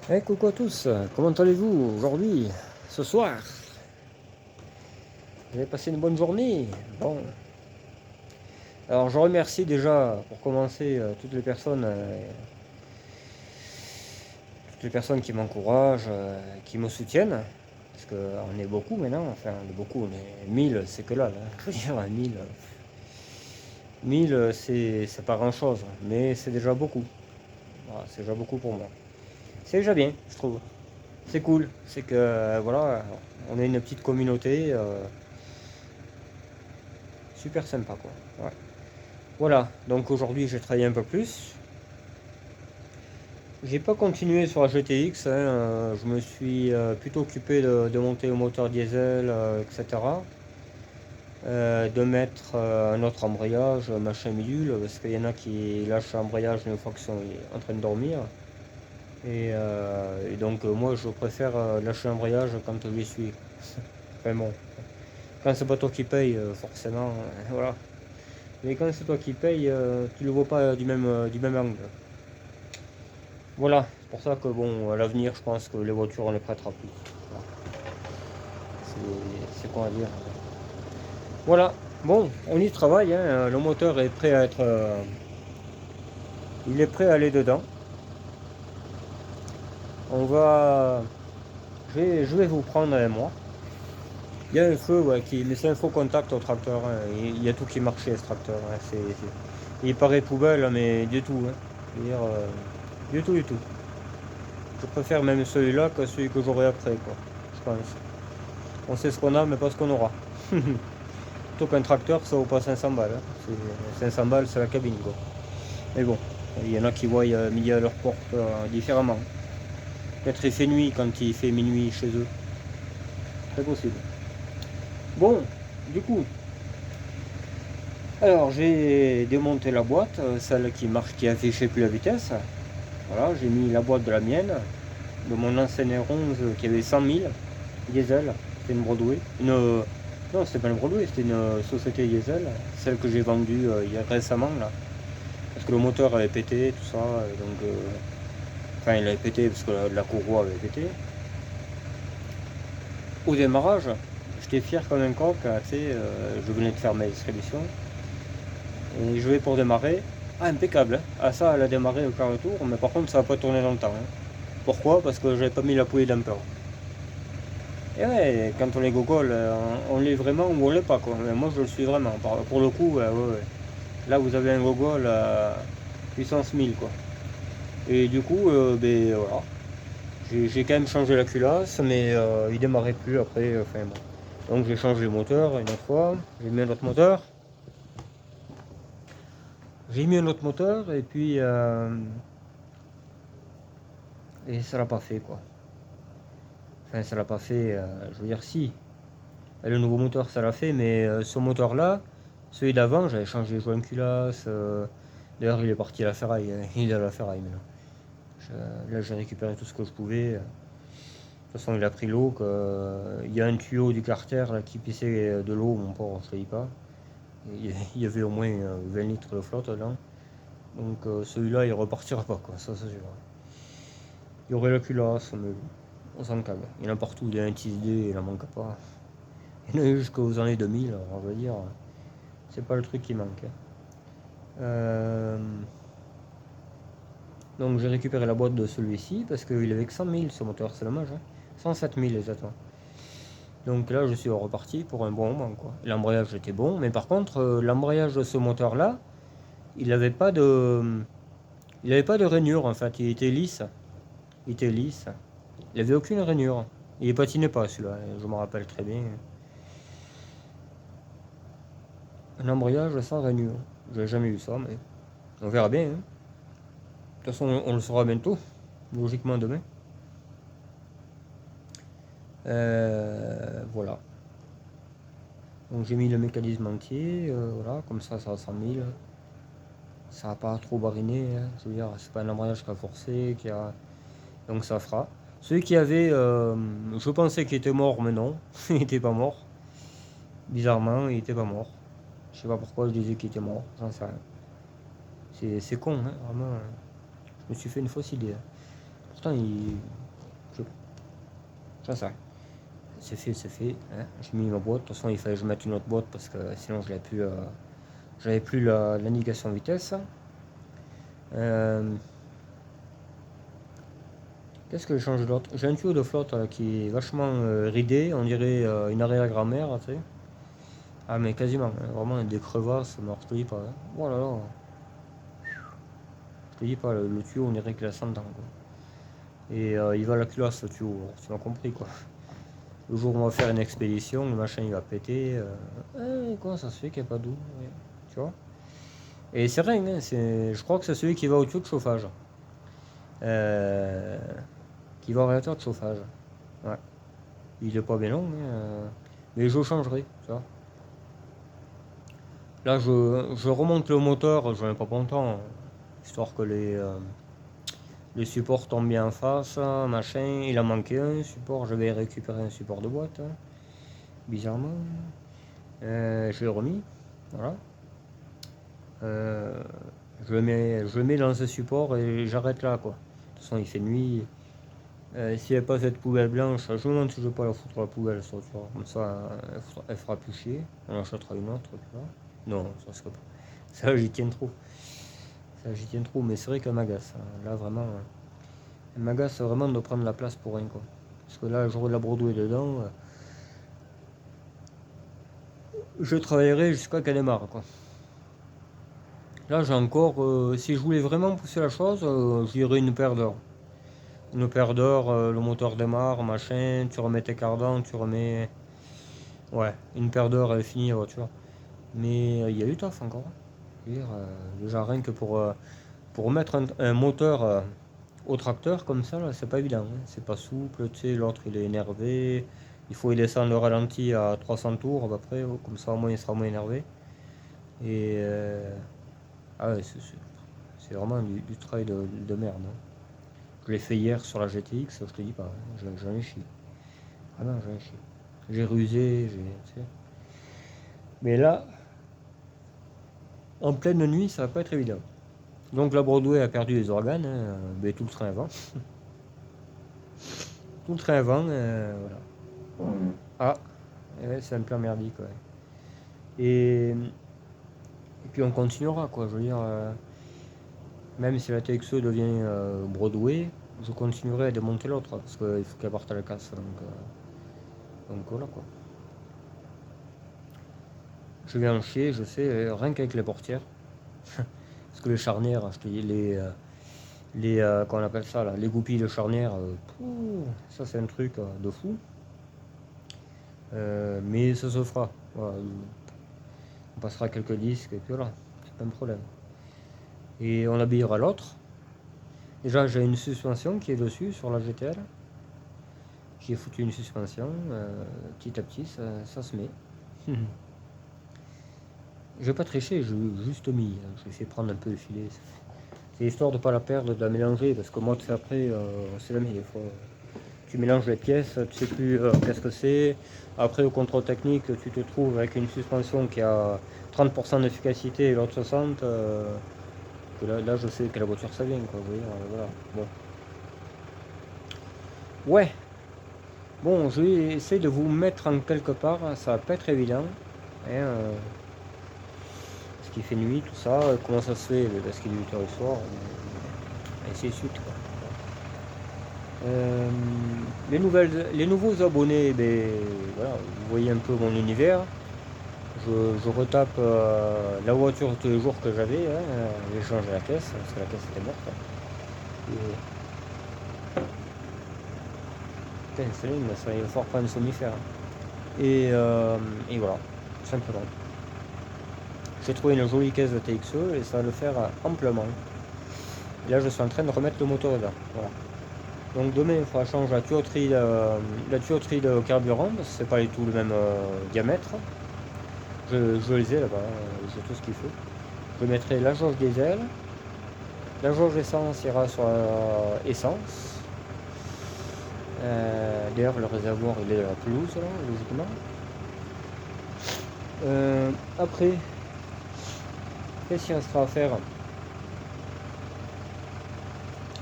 Coucou à tous, comment allez-vous aujourd'hui, ce soir? Vous avez passé une bonne journée? Bon. Alors je remercie déjà pour commencer toutes les personnes qui m'encouragent, qui me soutiennent. Parce qu'on est beaucoup maintenant, enfin on est beaucoup, on est 1000, c'est que là. Je veux dire, 1000 c'est pas grand chose, mais c'est déjà beaucoup. Voilà, c'est déjà beaucoup pour moi. C'est déjà bien, je trouve. C'est cool, c'est que voilà, on est une petite communauté. Super sympa quoi. Ouais. Voilà, donc aujourd'hui j'ai travaillé un peu plus. J'ai pas continué sur la GTX, hein, je me suis plutôt occupé de monter le moteur diesel, etc. De mettre un autre embrayage, machin bidule, parce qu'il y en a qui lâchent l'embrayage une fois qu'ils sont en train de dormir. Et donc moi je préfère lâcher l'embrayage quand je suis. Enfin bon, quand c'est pas toi qui paye, forcément, voilà. Mais quand c'est toi qui paye, tu le vois pas du même angle. Voilà, c'est pour ça que bon, à l'avenir, je pense que les voitures, on les prêtera plus. Voilà. C'est quoi à dire. Voilà, bon, on y travaille, hein. Le moteur est prêt à être. Il est prêt à aller dedans. On va. Je vais vous prendre avec moi. Il y a un feu, ouais, mais c'est un faux contact au tracteur, hein. Il y a tout qui marche chez ce tracteur, hein. Il paraît poubelle, mais du tout, hein. Je veux dire, du tout, du tout. Je préfère même celui-là que celui que j'aurai après, quoi. Je pense. On sait ce qu'on a, mais pas ce qu'on aura. Plutôt qu'un tracteur, ça vaut pas 500 balles, hein. 500 balles, c'est la cabine, quoi. Mais bon, il y en a qui voient midi à leur porte différemment. Peut-être il fait nuit quand il fait minuit chez eux. C'est possible. Bon, du coup, alors j'ai démonté la boîte, celle qui marche, qui affichait plus la vitesse. Voilà, j'ai mis la boîte de la mienne, de mon ancienne R11 qui avait 100 000 diesel. C'était une Broadway. Non, c'était pas une Broadway, c'était une société diesel, celle que j'ai vendue il y a récemment là. Parce que le moteur avait pété, tout ça, enfin il avait pété parce que la courroie avait pété. Au démarrage, j'étais fier comme un coq, tu sais, je venais de faire ma distribution. Et je vais pour démarrer. Ah, impeccable, hein. Ah, ça, elle a démarré au quart de tour, mais par contre, ça va pas tourner longtemps, hein. Pourquoi? Parce que j'avais pas mis la poulie damper. Et ouais, quand on est gogol, on l'est vraiment ou on l'est pas, quoi. Mais moi, je le suis vraiment. Pour le coup, ouais, ouais. Là, vous avez un gogol puissance 1000, quoi. Et du coup, ben voilà. J'ai quand même changé la culasse, mais il démarrait plus après. Enfin bon. Donc j'ai changé le moteur une autre fois. J'ai mis un autre moteur. J'ai mis un autre moteur et puis et ça l'a pas fait quoi. Enfin ça l'a pas fait. Je veux dire si. Le nouveau moteur ça l'a fait, mais ce moteur là, celui d'avant, j'avais changé les joints de culasse. D'ailleurs il est parti à la ferraille. Il est à la ferraille maintenant. Là j'ai récupéré tout ce que je pouvais. De toute façon, il a pris l'eau. Il y a un tuyau du carter là, qui pissait de l'eau, mon pauvre, je ne te dis pas. Il y avait au moins 20 litres de flotte dedans. Donc celui-là, il repartira pas, quoi. Ça, c'est sûr. Il y aurait la culasse, mais on s'en calme. Il y en a partout, il y a un TSD, il n'en manque pas. Il y en a eu jusqu'aux années 2000, alors, on va dire. C'est pas le truc qui manque, hein. Euh, Donc j'ai récupéré la boîte de celui-ci parce qu'il avait que 100 000 ce moteur, c'est dommage, hein. 107 000 exactement. Donc là, je suis reparti pour un bon moment, quoi. L'embrayage était bon, mais par contre, l'embrayage de ce moteur-là, il n'avait pas de, il avait pas de rainure en fait. Il était lisse. Il était lisse. Il avait aucune rainure. Il patinait pas celui-là. Je me rappelle très bien. Un embrayage sans rainure. J'ai jamais eu ça, mais on verra bien, hein. De toute façon, on le saura bientôt. Logiquement demain. Voilà. Donc j'ai mis le mécanisme entier. Voilà, comme ça a 100 000. Ça n'a pas trop bariné, hein. Je veux dire, c'est pas un embrayage qui a forcé, donc ça fera. Celui qui avait, je pensais qu'il était mort, mais non, il n'était pas mort. Bizarrement, il n'était pas mort. Je sais pas pourquoi je disais qu'il était mort, j'en sais rien. C'est con, hein, vraiment. Je me suis fait une fausse idée, hein. Pourtant, il... Ça, ça. C'est fait, c'est fait. Hein. J'ai mis ma boîte. De toute façon, il fallait que je mette une autre boîte parce que sinon, j'avais plus l'indication vitesse. Qu'est-ce que j'ai changé d'autre? J'ai un tuyau de flotte là, qui est vachement ridé. On dirait une arrière-grand-mère, tu sais. Ah, mais quasiment. Hein, vraiment, des crevasses. Mais je te dis pas. Hein. Oh là là. Je te dis pas, le tuyau, on dirait qu'il a 100 ans. Quoi. Et il va à la culasse, le tuyau. Alors, tu m'as compris, quoi. Le jour où on va faire une expédition, le machin, il va péter. Comment ça se fait qu'il n'y a pas d'eau? Ouais. Tu vois? Et c'est rien, hein, je crois que c'est celui qui va au tuyau de chauffage. Qui va au réacteur de chauffage. Ouais. Il est pas bien long, mais je changerai, tu vois. Là, je remonte le moteur, je n'en ai pas pour longtemps, histoire que les supports tombent bien en face, machin. Il a manqué un support, je vais récupérer un support de boîte, hein, bizarrement. Je l'ai remis, voilà. Je le mets dans ce support et j'arrête là, quoi. De toute façon, il fait nuit. S'il n'y a pas cette poubelle blanche, je me demande si je ne vais pas la foutre à la poubelle, ça, tu vois. Comme ça, elle fera plus chier. On achètera une autre, tu vois. Non, ça serait pas. Ça, j'y tiens trop. Ça, j'y tiens trop, mais c'est vrai qu'elle m'agace. Hein. Là, vraiment, elle m'agace vraiment de prendre la place pour rien, quoi. Parce que là, j'aurai de la Broadway dedans. Je travaillerai jusqu'à qu'elle démarre, quoi. Là, j'ai encore, si je voulais vraiment pousser la chose, j'irais une paire d'heures. Une paire d'heures, le moteur démarre, machin, tu remets tes cardans, tu remets... Ouais, une paire d'heures, elle est finie, la voiture. Mais il y a du taf encore. Je veux dire, déjà rien que pour mettre un moteur au tracteur comme ça, là, c'est pas évident. Hein. C'est pas souple, tu sais, l'autre il est énervé. Il faut y descendre le ralenti à 300 tours à peu près, comme ça au moins il sera moins énervé. Et ah ouais, c'est vraiment du travail de merde. Hein. Je l'ai fait hier sur la GTX, je te dis pas, hein, j'en ai chié. Ah non, j'en ai chié. J'ai rusé, tu sais. Mais là, en pleine nuit, ça va pas être évident. Donc la Broadway a perdu les organes, hein, mais tout le train avant. Tout le train avant, voilà. Ah, ouais, c'est un plan merdique, ouais. Et puis on continuera, quoi. Je veux dire, même si la TXE devient Broadway, je continuerai à démonter l'autre, parce qu'il faut qu'elle parte à la casse. Donc voilà, quoi. Je vais en chier, je sais, rien qu'avec les portières. Parce que les charnières, je te dis, comment on appelle ça, là, les goupilles de charnières, ça c'est un truc de fou. Mais ça se fera. Voilà. On passera quelques disques et puis voilà, c'est pas un problème. Et on habillera l'autre. Déjà, j'ai une suspension qui est dessus sur la GTL. J'ai foutu une suspension, petit à petit, ça se met. Je vais pas tricher, je l'ai juste mis. Hein. Je vais essayer de prendre un peu de filet. C'est histoire de ne pas la perdre, de la mélanger, parce que moi, tu sais, après, c'est la même. Des fois, tu mélanges les pièces, tu sais plus qu'est-ce que c'est. Après, au contrôle technique, tu te trouves avec une suspension qui a 30% d'efficacité et l'autre 60%. Là, je sais que la voiture, ça vient, quoi. Vous voyez, voilà. Bon. Ouais. Bon, je vais essayer de vous mettre en quelque part. Ça va pas être évident. Hein, parce qu'il fait nuit, tout ça. Comment ça se fait? Parce qu'il est 8h du soir. Et ainsi de suite, quoi. Les nouveaux abonnés, ben, voilà, vous voyez un peu mon univers. Je retape la voiture tous les jours que j'avais. Hein, j'ai changé la caisse parce que la caisse était morte. Putain, c'est ligne, ça, il va falloir prendre un somnifère. Et voilà, tout simplement. J'ai trouvé une jolie caisse de TXE et ça va le faire amplement. Et là, je suis en train de remettre le moteur dedans. Voilà. Donc demain, il faudra changer la tuyauterie de carburant, parce que c'est pas du tout le même diamètre. Je les ai là-bas, j'ai tout ce qu'il faut. Je mettrai la jauge diesel. La jauge essence ira sur essence. D'ailleurs, le réservoir, il est de la pelouse, là, logiquement. Après, qu'est-ce qu'il restera à faire?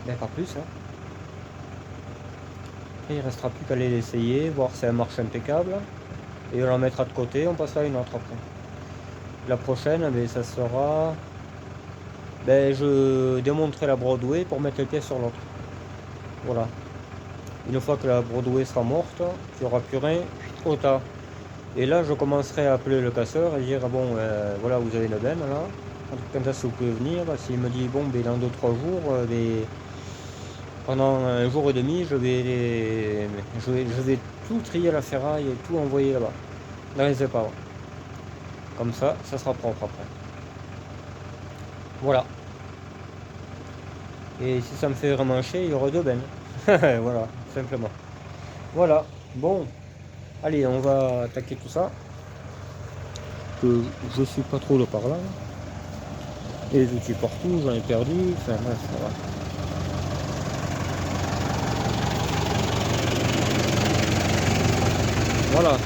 Ben, pas plus, hein. après il restera plus qu'à aller l'essayer, voir si elle marche impeccable. Et on la mettra de côté, on passera à une autre après. La prochaine, ça sera... je démonterai la Broadway pour mettre les pièces sur l'autre. Voilà. Une fois que la Broadway sera morte, il n'y aura plus rien au tas. Et là, je commencerai à appeler le casseur et dire, bon, voilà, vous avez le ben là. Quand est-ce que vous pouvez venir? S'il me dit, bon, dans 2-3 jours, pendant un jour et demi, je vais tout trier la ferraille et tout envoyer là-bas, dans les épaves. Comme ça sera propre après. Voilà. Et si ça me fait vraiment chier, il y aura 2 bennes. Voilà, simplement. Voilà. Bon. Allez, on va attaquer tout ça. Que je suis pas trop de par là. Et les outils partout, j'en ai perdu. Enfin bref, voilà. Voilà.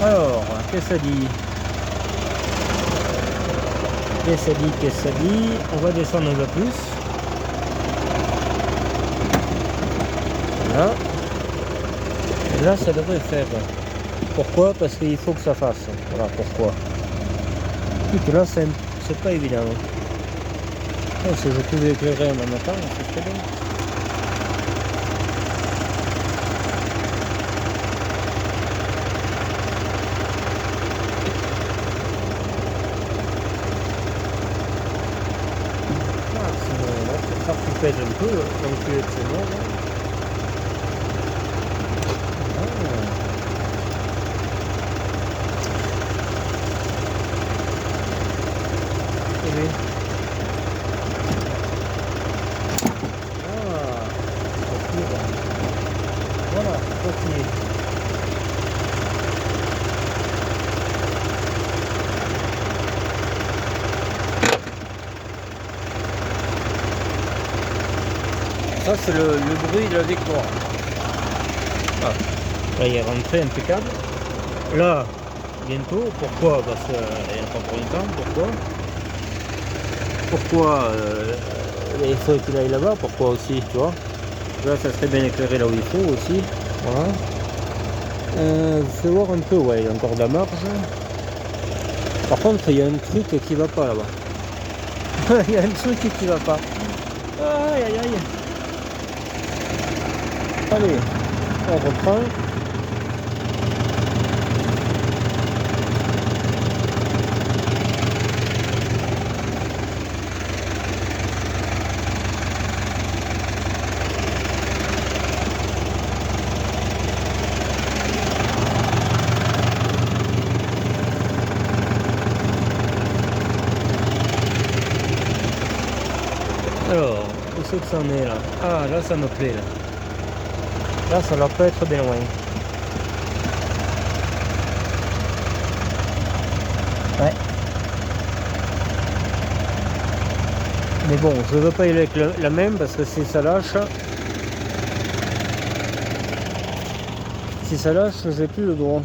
Alors, qu'est-ce que ça dit? Qu'est-ce que ça dit? On va descendre un peu plus. Voilà. Et là, ça devrait faire. Pourquoi? Parce qu'il faut que ça fasse. Voilà pourquoi. Et que là, c'est pas évident. Et si je pouvais éclairer en même temps, c'est très bien. Ça pèse un peu, donc c'est bon. Voilà, ok. Ça c'est le bruit de la victoire. Ah. Là il est rentré impeccable. Là, bientôt, pourquoi? Parce qu'il n'y a pas pour longtemps, pourquoi? Pourquoi il faut qu'il aille là-bas, pourquoi aussi, tu vois. Là, ça serait bien éclairé là où il faut aussi. Voilà. Vous faites voir un peu, ouais, il y a encore de la marge. Par contre, il y a un truc qui va pas là-bas. Il y a un truc qui va pas. Aïe aïe aïe. Allez, on reprend. Alors, où c'est que ça en est là? Ah, là ça me plaît là. Là ça doit pas être bien loin. Ouais. Mais bon, je veux pas y aller avec la même parce que si ça lâche, j'ai plus le doigt.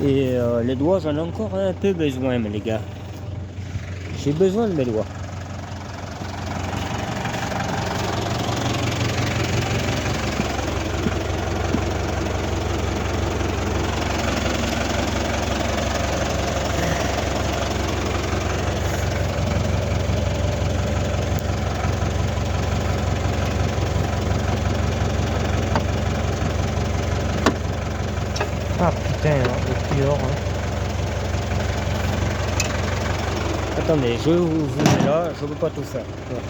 Et les doigts, j'en ai encore un peu besoin, mais les gars. J'ai besoin de mes doigts. Ah putain, le pire. Hein. Attendez, je vous mets là, je ne peux pas tout faire. Ouais.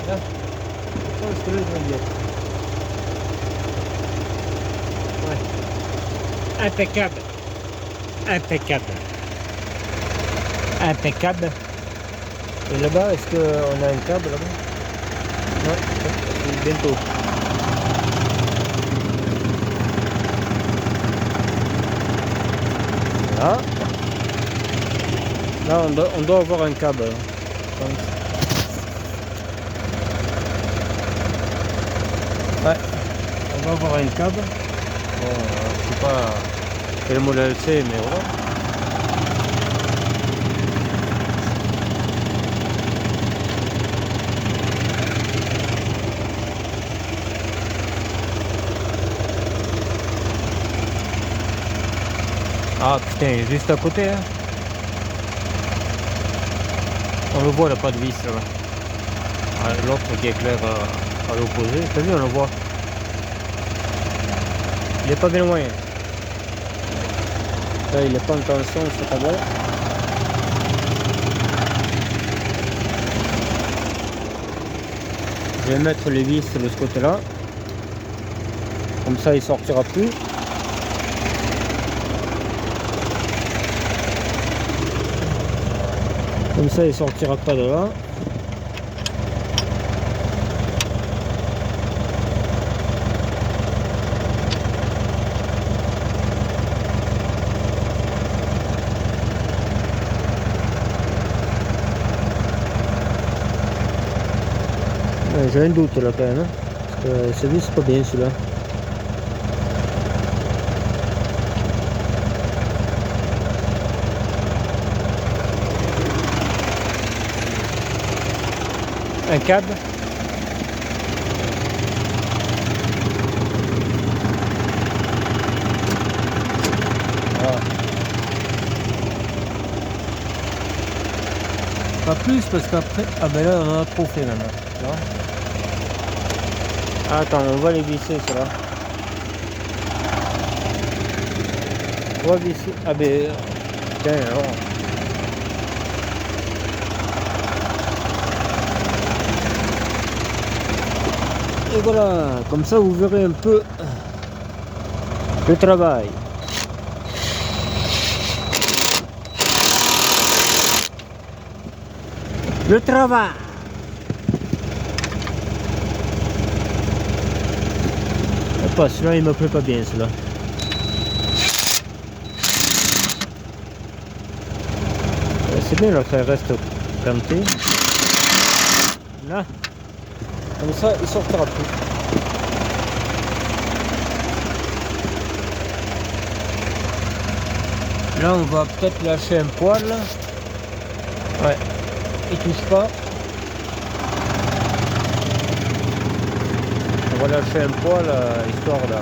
Là, je pense que là, je vais y être. Ouais. Impeccable. Impeccable. Impeccable. Et là-bas, est-ce qu'on a un câble là-bas? Non, bientôt. Là. Là, on doit avoir un câble. Ouais, on va avoir un câble. Bon, je sais pas quel modèle c'est, mais voilà. Ah putain, il est juste à côté. Hein. On le voit, là, pas de vis là. Ah, l'autre qui éclaire à l'opposé. T'as vu, on le voit. Il est pas bien loin. Là, il est pas en tension, c'est pas bon. Je vais mettre les vis de ce côté-là. Comme ça, il sortira plus. Comme ça, il sortira pas de là. Ouais, j'ai un doute là quand même. Hein, parce que ce vis, c'est pas bien celui-là. Un câble. Voilà. Pas plus parce qu'après... Ah ben là on en a trop fait maintenant. Tu vois. Attends, on va les visser ceux-là. On va visser. Ah ben... Tiens alors. Et voilà, comme ça vous verrez un peu le travail. Le travail. Pas celui-là, il me plaît pas bien celui-là. C'est bien là, ça reste planté. Là, comme ça, il sortira plus. Là, on va peut-être lâcher un poil. Ouais, il touche pas. On va lâcher un poil, histoire de...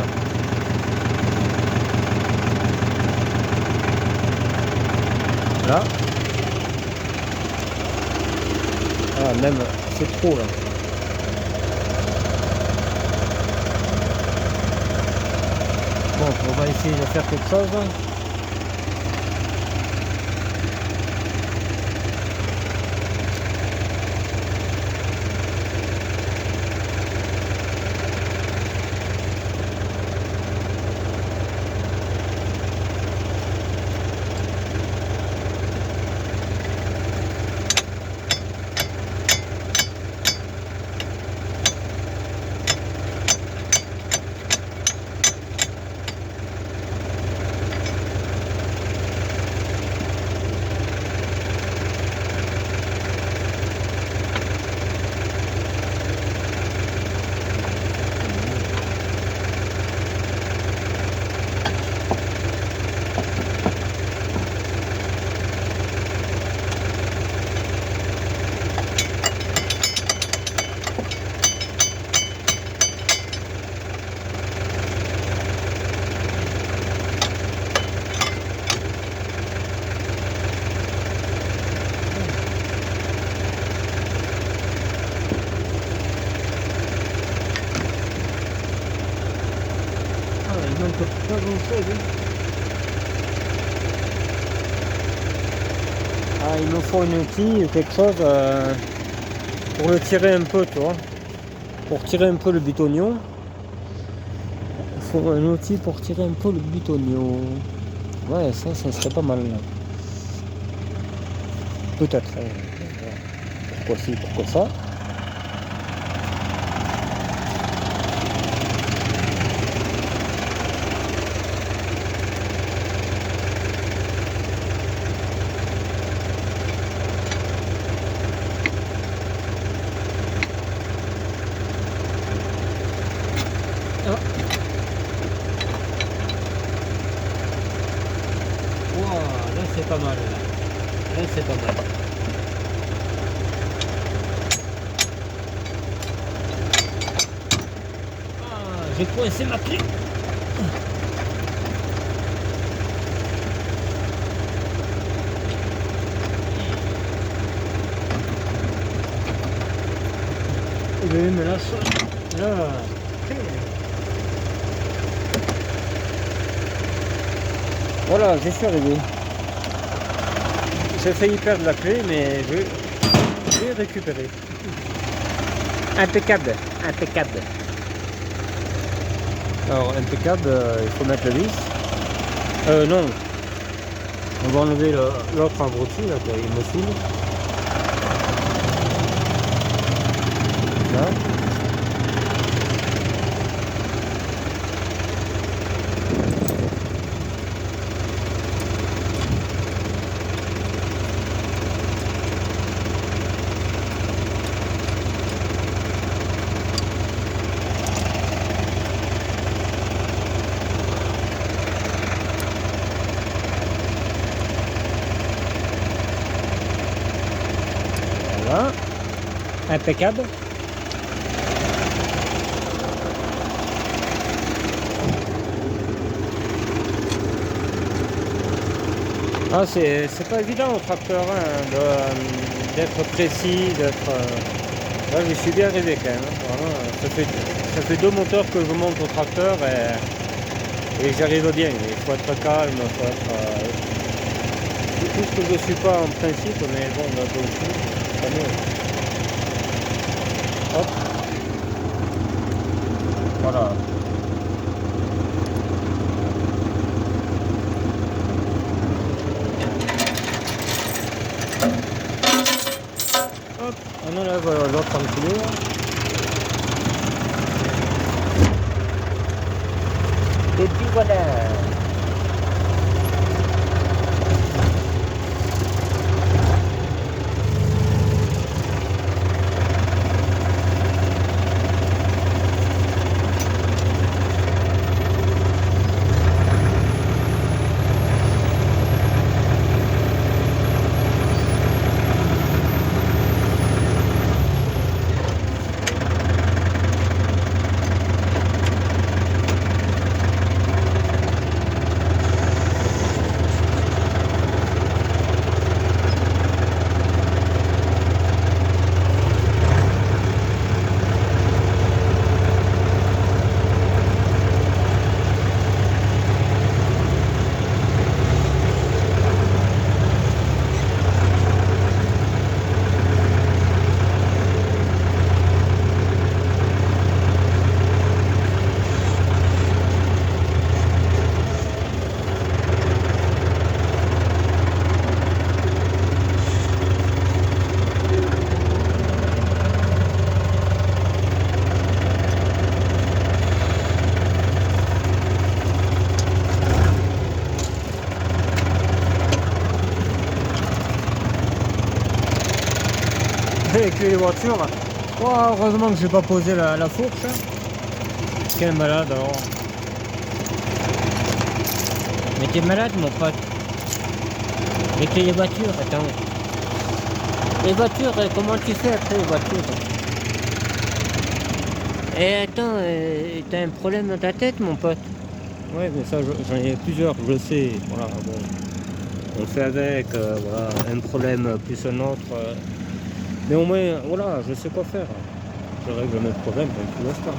Là. Ah, même, c'est trop là. Bon, on va essayer de faire quelque chose. Pas grand-chose, hein. Ah, il me faut un outil ou quelque chose pour le tirer un peu, tu vois. Pour tirer un peu le butonnion. Il faut un outil pour tirer un peu le butonnion. Ouais, ça serait pas mal. Peut-être. Pourquoi ci, pourquoi ça. Là c'est pas mal. Là c'est pas mal. Ah, j'ai coincé ma clé. Je vais me lâcher. Là. Voilà, j'y suis arrivé. J'ai failli perdre la clé, mais je l'ai récupérée. Impeccable, impeccable. Alors, impeccable, il faut mettre le vis. Non. On va enlever l'autre abruti, là, qui me saoule. Là. Voilà. Impeccable. Ah, c'est pas évident au tracteur, hein, d'être précis, d'être... Là, je suis bien arrivé quand même. Hein. Vraiment, ça fait 2 moteurs que je monte au tracteur et j'arrive bien. Il faut être calme, il faut être... tout ce que je suis pas en principe, mais bon, là, aussi, c'est pas mieux. Hop. Voilà. Hop, on enlève l'autre enculé. Et puis voilà. les clés de voiture. Oh, heureusement que j'ai pas posé la fourche. Quel malade alors. Mais t'es malade mon pote. Les clés des voitures, attends. Les voitures, comment tu fais après les voitures? Eh attends, t'as un problème dans ta tête mon pote? Ouais mais ça j'en ai plusieurs, je le sais. Voilà, bon. On fait avec, voilà, un problème plus un autre. Mais au moins, voilà, je sais quoi faire. Je règle mes problèmes pour l'instant.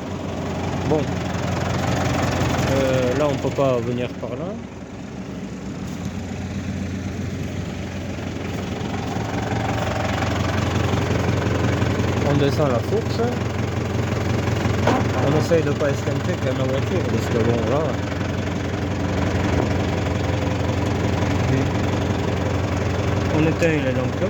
Bon, là on peut pas venir par là. On descend la fourche. On essaye de pas esquinter quand même la voiture, parce que bon là. On éteint les lampes.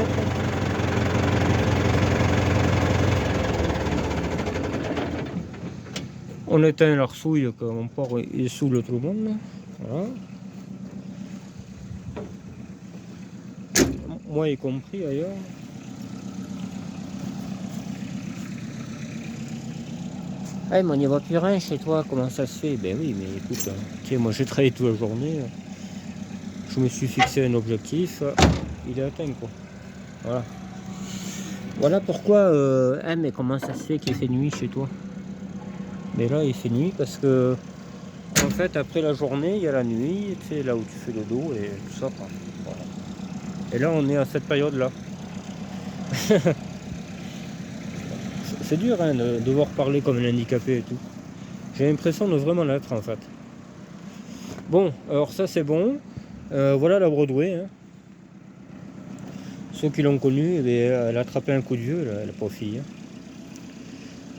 On éteint leur souille, que mon port il saoule tout le monde. Voilà. Moi y compris ailleurs. Ah, mais on n'y voit plus rien chez toi, comment ça se fait? Ben oui, mais écoute, tiens, moi j'ai travaillé toute la journée. Je me suis fixé un objectif. Il est atteint quoi. Voilà. Voilà pourquoi. Ah, mais comment ça se fait qu'il fait nuit chez toi? Mais là il fait nuit parce que. En fait, après la journée, il y a la nuit, tu sais, là où tu fais le dos et tout ça. Quoi. Voilà. Et là, on est à cette période-là. C'est dur hein, de devoir parler comme un handicapé et tout. J'ai l'impression de vraiment l'être en fait. Bon, alors ça c'est bon. Voilà la Broadway. Hein. Ceux qui l'ont connue, eh bien, elle a attrapé un coup de vieux, la pauvre fille. Hein.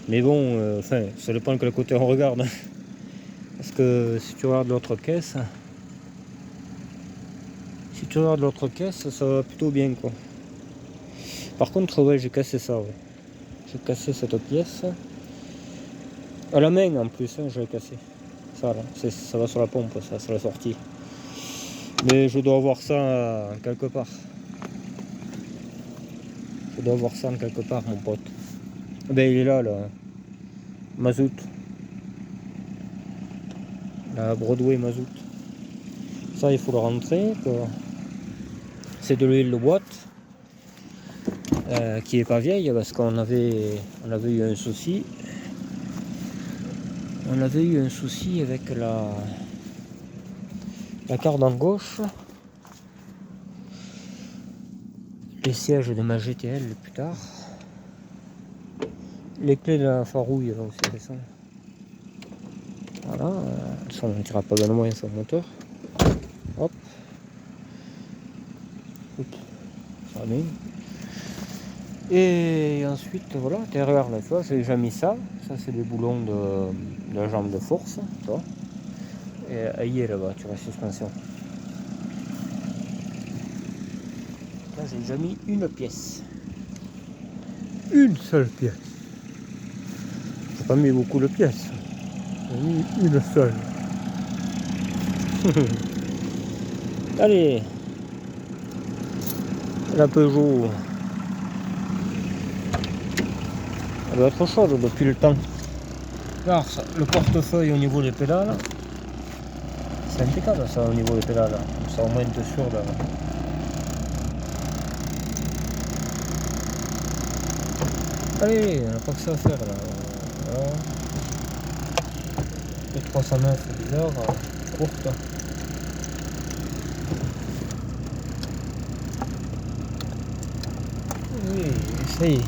Mais bon, enfin, ça dépend de quel côté on regarde. Parce que si tu regardes l'autre caisse, ça va plutôt bien quoi. Par contre, ouais, j'ai cassé ça. Ouais. J'ai cassé cette pièce. À la main en plus, hein, j'ai cassé. Ça, là, ça va sur la pompe, ça, sur la sortie. Mais je dois avoir ça quelque part. Je dois avoir ça quelque part, mon pote. Ben, il est là, là. Mazout. La Broadway Mazout. Ça, il faut le rentrer. C'est de l'huile de boîte. Qui est pas vieille parce qu'on avait eu un souci. On avait eu un souci avec la corde en gauche. Les sièges de ma GTL plus tard. Les clés de la farouille là aussi récent. Voilà, ça on ne tirera pas bien loin sur le moteur. Hop. Oups. Ça va bien. Et ensuite voilà, derrière là, tu vois, j'ai déjà mis ça. Ça c'est des boulons de la jambe de force, tu vois. Et aïe là-bas, tu vois, suspension. Là j'ai déjà mis une pièce. Une seule pièce. J'ai pas mis beaucoup de pièces. J'ai mis une seule. Allez. La Peugeot. Elle doit être chaude depuis le temps. Regarde ça, le portefeuille au niveau des pédales. C'est impeccable ça au niveau des pédales. Ça au moins t'es sûr de... Allez, on n'a pas que ça à faire là. Voilà. Les 309 c'est bizarre, courte. Oui, essaye.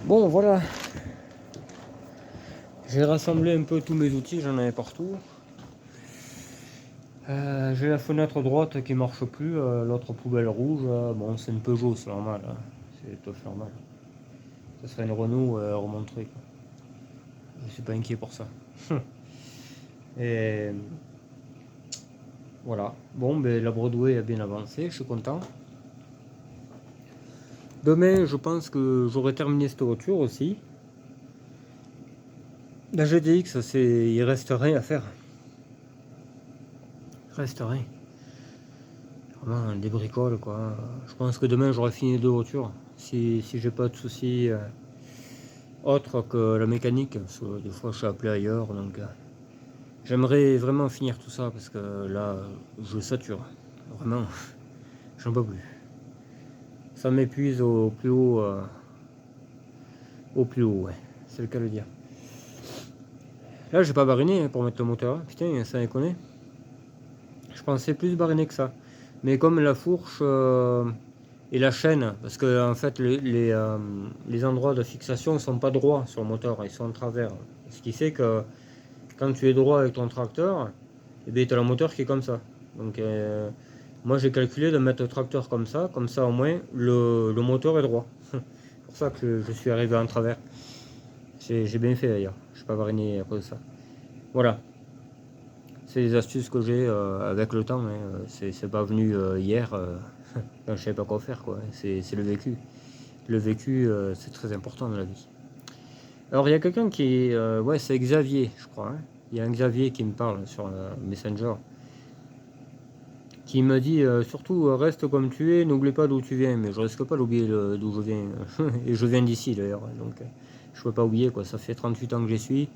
Bon voilà. J'ai rassemblé un peu tous mes outils, j'en avais partout. J'ai la fenêtre droite qui marche plus, l'autre poubelle rouge, bon c'est une Peugeot, c'est normal, hein. C'est tout normal. Ça serait une Renault remontrée. Je suis pas inquiet pour ça. Et voilà. Bon, ben la Broadway a bien avancé, je suis content. Demain, je pense que j'aurai terminé cette voiture aussi. La GTX, il reste rien à faire. reste rien. Vraiment des bricoles quoi. Je pense que demain j'aurai fini les 2 voitures. Si j'ai pas de soucis autres que la mécanique, parce que des fois je suis appelé ailleurs, donc j'aimerais vraiment finir tout ça parce que là je sature. Vraiment, j'en peux plus. Ça m'épuise au plus haut, ouais, c'est le cas de le dire. Là j'ai pas bariné pour mettre le moteur, hein. Putain, ça déconne. Je pensais plus bariner que ça. Mais comme la fourche et la chaîne, parce que en fait les endroits de fixation ne sont pas droits sur le moteur, ils sont en travers. Ce qui fait que quand tu es droit avec ton tracteur, et bien tu as le moteur qui est comme ça. Donc moi j'ai calculé de mettre le tracteur comme ça au moins le moteur est droit. C'est pour ça que je suis arrivé en travers. J'ai bien fait d'ailleurs, je suis pas variné à cause de ça. Voilà. C'est des astuces que j'ai avec le temps, hein. C'est pas venu hier quand je savais pas quoi faire, quoi. C'est le vécu. Le vécu, c'est très important dans la vie. Alors il y a quelqu'un qui est, ouais, c'est Xavier, je crois, hein. Il y a un Xavier qui me parle sur Messenger, qui me dit surtout reste comme tu es, n'oublie pas d'où tu viens. Mais je risque pas d'oublier d'où je viens. Et je viens d'ici d'ailleurs, donc je peux pas oublier quoi. Ça fait 38 ans que j'y suis.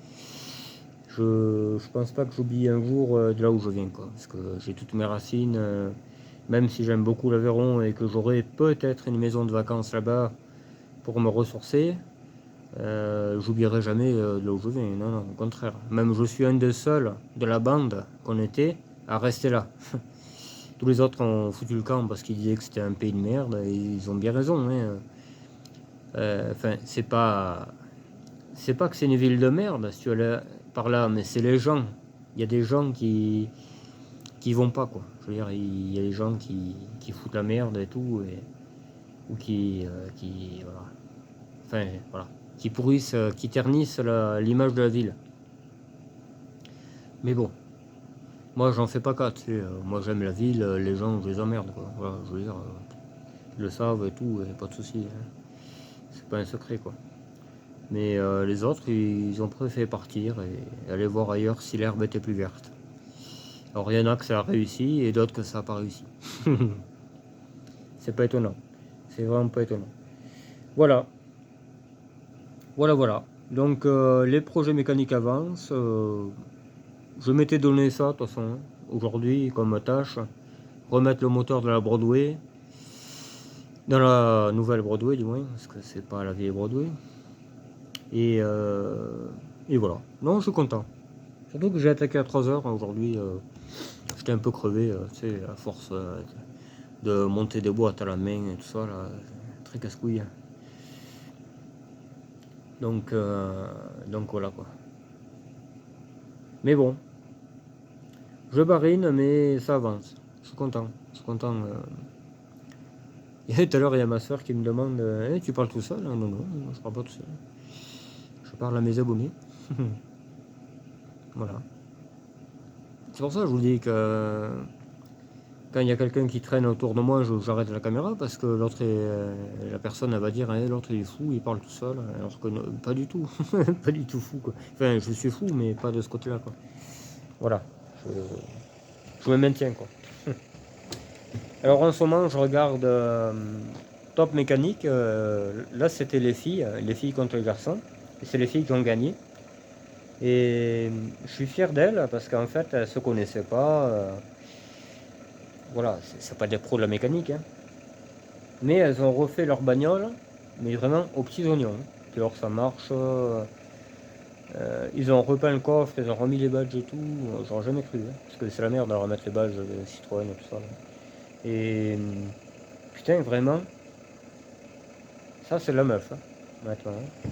Je pense pas que j'oublie un jour de là où je viens, quoi, parce que j'ai toutes mes racines, même si j'aime beaucoup l'Aveyron et que j'aurai peut-être une maison de vacances là-bas pour me ressourcer, j'oublierai jamais de là où je viens. Non, non, au contraire. Même je suis un des seuls de la bande qu'on était à rester là. Tous les autres ont foutu le camp parce qu'ils disaient que c'était un pays de merde, et ils ont bien raison, hein. Enfin, c'est pas que c'est une ville de merde, si tu allais par là, mais c'est les gens. Il y a des gens qui vont pas, quoi. Je veux dire, il y a des gens qui foutent la merde et tout, ou voilà. Enfin, voilà. Qui pourrissent, qui ternissent l'image de la ville. Mais bon, moi j'en fais pas cas, tu sais. Moi j'aime la ville, les gens je les emmerde, quoi. Voilà, je veux dire, ils le savent et tout, et pas de soucis, hein. C'est pas un secret, quoi. Mais les autres, ils ont préféré partir et aller voir ailleurs si l'herbe était plus verte. Alors il y en a que ça a réussi et d'autres que ça n'a pas réussi. C'est pas étonnant. C'est vraiment pas étonnant. Voilà. Voilà. Donc les projets mécaniques avancent. Je m'étais donné ça, de toute façon, aujourd'hui, comme tâche. Remettre le moteur de la Broadway. Dans la nouvelle Broadway, du moins, parce que c'est pas la vieille Broadway. Et voilà. Non, je suis content. Surtout que j'ai attaqué à 3h aujourd'hui. J'étais un peu crevé, tu sais, à force de monter des boîtes à la main et tout ça, là, très casse-couille. Donc voilà quoi. Mais bon, je barine, mais ça avance. Je suis content. Et tout à l'heure, il y a ma soeur qui me demande hey, tu parles tout seul? Non, non, je parle pas tout seul. Je parle à mes abonnés. Voilà. C'est pour ça que je vous dis que quand il y a quelqu'un qui traîne autour de moi, j'arrête la caméra parce que la personne elle va dire hey, l'autre il est fou, il parle tout seul, alors que non, pas du tout, pas du tout fou quoi. Enfin je suis fou mais pas de ce côté-là quoi. Voilà, je me maintiens quoi. Alors en ce moment je regarde Top Mécanique, là c'était les filles contre les garçons, et c'est les filles qui ont gagné. Et je suis fier d'elles parce qu'en fait elles se connaissaient pas. Voilà, c'est pas des pros de la mécanique, hein. Mais elles ont refait leur bagnole, mais vraiment aux petits oignons. Puis alors ça marche. Ils ont repeint le coffre, ils ont remis les badges et tout. J'aurais jamais cru, hein, parce que c'est la merde de remettre les badges de Citroën et tout ça. Là. Et putain, vraiment, ça c'est la meuf, hein, maintenant. Hein.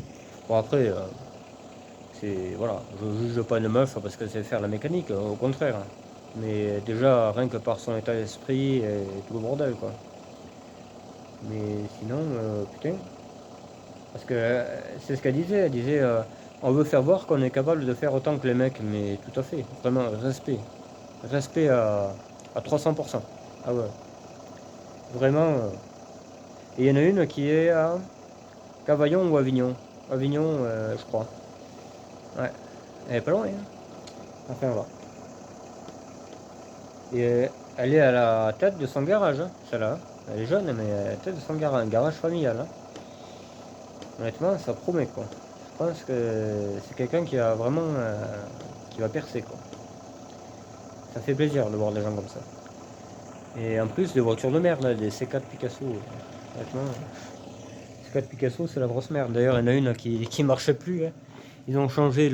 Bon après, c'est voilà, je juge pas une meuf parce qu'elle sait faire la mécanique, au contraire. Hein. Mais déjà rien que par son état d'esprit et tout le bordel quoi. Mais sinon, putain. Parce que c'est ce qu'elle disait. Elle disait on veut faire voir qu'on est capable de faire autant que les mecs. Mais tout à fait. Vraiment, respect. Respect à 300%. Ah ouais. Vraiment. Et il y en a une qui est à Cavaillon ou Avignon. Avignon, je crois. Ouais. Elle est pas loin, hein. Enfin, voilà. Et elle est à la tête de son garage, hein, celle-là. Elle est jeune, mais à la tête de son garage, un garage familial. Hein. Honnêtement, ça promet quoi. Je pense que c'est quelqu'un qui a vraiment qui va percer quoi. Ça fait plaisir de voir des gens comme ça. Et en plus, des voitures de merde, là, des C4 Picasso. Honnêtement, C4 Picasso, c'est la grosse merde. D'ailleurs, il y en a une qui marchait plus. Hein. Ils ont changé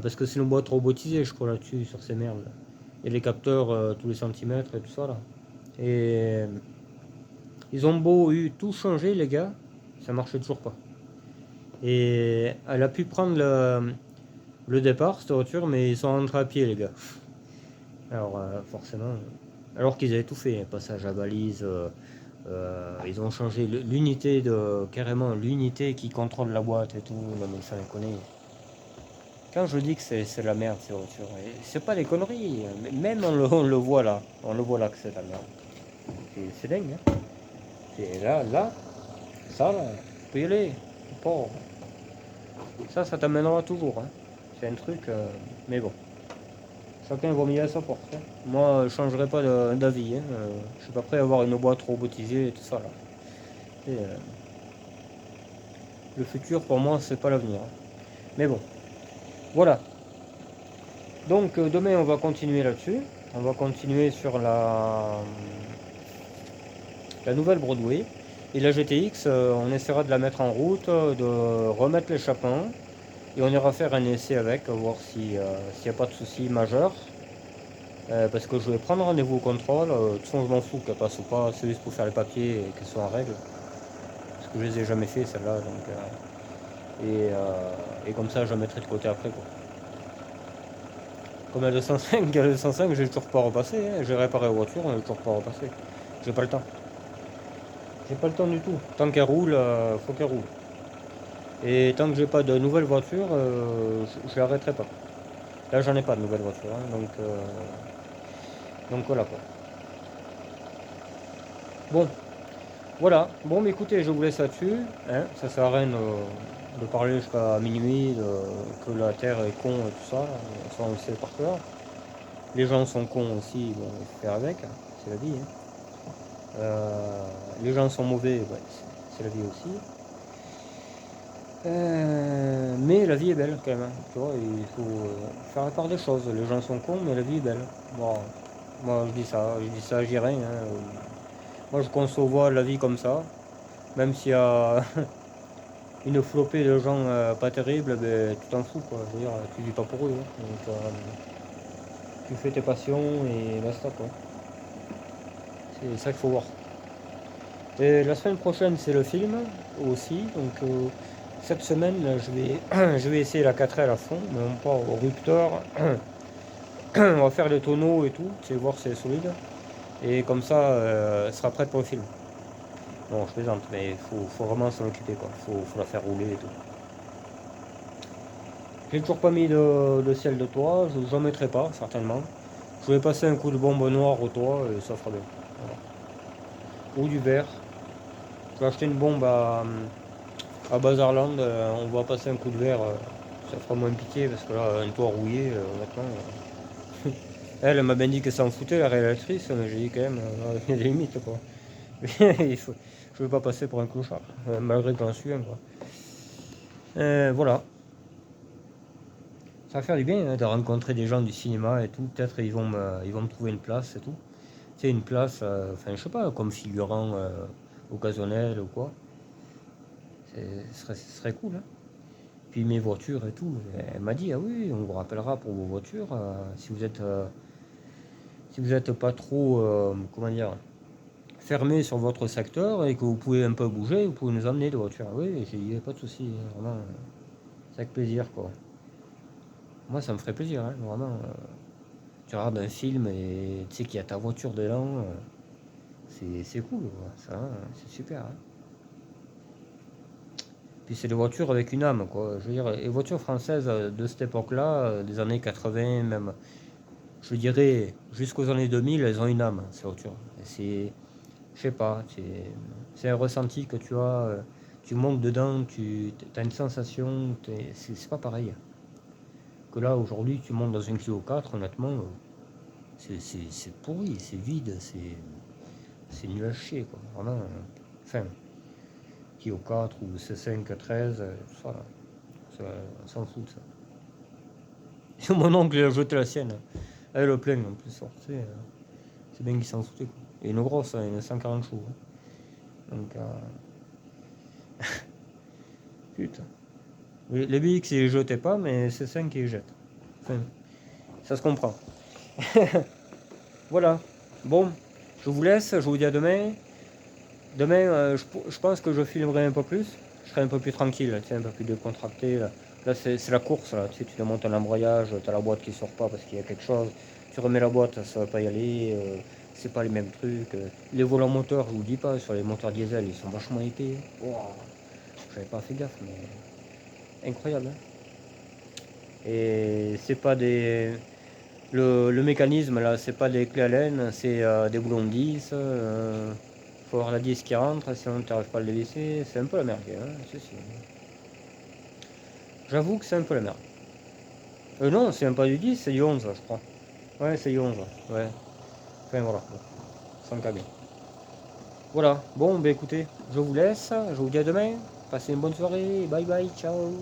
parce que c'est une boîte robotisée, je crois, là-dessus, sur ces merdes. Il y a les capteurs tous les centimètres et tout ça, là. Et ils ont beau eu tout changer, les gars, ça marchait toujours pas. Et elle a pu prendre le départ, cette voiture, mais ils sont rentrés à pied, les gars. Alors, forcément, alors qu'ils avaient tout fait, passage à balise, ils ont changé l'unité carrément l'unité qui contrôle la boîte et tout. Non, mais ça les connaît. Quand je dis que c'est la merde ces voitures, c'est pas des conneries. Même on le voit là, que c'est la merde. C'est dingue. Hein. Et là, ça, là, tu peux y aller. Pas. Ça t'amènera toujours. Hein. C'est un truc, mais bon. Chacun va mis à sa porte. Hein. Moi, je changerai pas d'avis. Hein. Je suis pas prêt à avoir une boîte robotisée et tout ça là. Et, le futur pour moi, c'est pas l'avenir. Hein. Mais bon, voilà. Donc demain, on va continuer là-dessus. On va continuer sur la nouvelle Broadway. Et la GTX, on essaiera de la mettre en route, de remettre l'échappement. Et on ira faire un essai avec, voir s'il n'y a pas de soucis majeurs. Parce que je vais prendre rendez-vous au contrôle. De toute façon, je m'en fous qu'elle passe ou pas. C'est juste pour faire les papiers et qu'elle soit en règle. Parce que je les ai jamais fait, celle-là. Et comme ça, je la mettrai de côté après. Quoi. Comme la 205, la 205, j'ai toujours pas repassé. Hein. J'ai réparé la voiture, on n'a toujours pas repassé. J'ai pas le temps. J'ai pas le temps du tout. Tant qu'elle roule, faut qu'elle roule. Et tant que j'ai pas de nouvelle voiture, je l'arrêterai pas. Là, j'en ai pas de nouvelle voiture, hein, donc voilà quoi. Bon, voilà. Bon, mais écoutez, je vous laisse là-dessus. Hein, ça sert à rien de parler jusqu'à minuit, que la Terre est con et tout ça. Ça, on le sait par cœur. Les gens sont cons aussi, bon, il faut faire avec. Hein, c'est la vie. Hein. Les gens sont mauvais, ouais, c'est la vie aussi. Mais la vie est belle quand même. Hein, tu vois, il faut faire la part des choses. Les gens sont cons, mais la vie est belle. Bon, moi je dis ça, j'y rien. Hein. Moi je conçois la vie comme ça. Même s'il y a une flopée de gens pas terribles, ben, tu t'en fous quoi. Je veux dire, tu vis pas pour eux. Hein. Donc, tu fais tes passions et basta quoi. C'est ça qu'il faut voir. Et la semaine prochaine, c'est le film aussi. Donc, cette semaine, je vais essayer la 4L à fond, mais on part au rupteur. On va faire les tonneaux et tout, tu sais, voir si c'est solide. Et comme ça, elle sera prête pour le film. Bon, je plaisante, mais il faut vraiment s'en occuper, quoi. Faut la faire rouler et tout. J'ai toujours pas mis de ciel de toit, j'en mettrai pas, certainement. Je vais passer un coup de bombe noire au toit et ça fera bien. Voilà. Ou du vert. Je vais acheter une bombe à Bazarland, on va passer un coup de verre, ça fera moins piquer parce que là, un toit rouillé, maintenant. Elle m'a bien dit que ça en foutait la réalisatrice, mais j'ai dit quand même, il y a des limites quoi. Je veux pas passer pour un clochard, malgré que j'en suis un quoi. Voilà, ça va faire du bien hein, de rencontrer des gens du cinéma et tout. Peut-être ils vont me trouver une place et tout. Tu sais, une place, enfin je sais pas, comme figurant occasionnel ou quoi. Ce serait cool. Hein. Puis mes voitures et tout, elle m'a dit, ah oui, on vous rappellera pour vos voitures, si vous êtes pas trop, comment dire, fermé sur votre secteur et que vous pouvez un peu bouger, vous pouvez nous emmener de voitures. Ah oui, il n'y a pas de souci, hein, vraiment, c'est avec plaisir quoi. Moi ça me ferait plaisir, hein, vraiment. Tu regardes un film et tu sais qu'il y a ta voiture dedans, c'est cool, quoi, ça, hein, c'est super. Hein. Puis c'est des voitures avec une âme, quoi. Je veux dire, les voitures françaises de cette époque-là, des années 80 même, je dirais jusqu'aux années 2000, elles ont une âme, ces voitures. Je sais pas, c'est un ressenti que tu as, tu montes dedans, tu as une sensation, c'est pas pareil. Que là, aujourd'hui, tu montes dans une Clio 4, honnêtement, C'est pourri, c'est vide, c'est nul à chier, quoi. Vraiment, enfin, qui au 4 ou C5, 13, ça, on s'en fout de ça. Mon oncle il a jeté la sienne. Elle le plein en plus, c'est bien qu'il s'en foutait, quoi. Et une grosse, hein, une 140 chevaux. Donc, putain. Les BX, ils les jetaient pas, mais C5, ils les jettent. Enfin, ça se comprend. Voilà. Bon, je vous laisse, je vous dis à demain. Demain, je pense que je filmerai un peu plus. Je serai un peu plus tranquille, tu sais, un peu plus décontracté. Là c'est la course, là. Tu sais, tu démontes un embrayage, tu as la boîte qui sort pas parce qu'il y a quelque chose. Tu remets la boîte, ça va pas y aller. C'est pas les mêmes trucs. Les volants moteurs, je vous dis pas, sur les moteurs diesel, ils sont vachement épais. Wow. J'avais pas fait gaffe, mais incroyable, hein. Et c'est pas des. Le mécanisme là, c'est pas des clés Allen, c'est des boulons de 10. Faut avoir la 10 qui rentre, sinon tu n'arrives pas à le dévisser. C'est un peu la merde, hein. J'avoue que c'est un peu la merde. Non, c'est même pas du 10, c'est du 11, je crois. Ouais, c'est du 11. Ouais. Enfin voilà, bon, sans câble. Voilà, bon, bah écoutez, je vous laisse, je vous dis à demain. Passez une bonne soirée, bye bye, ciao.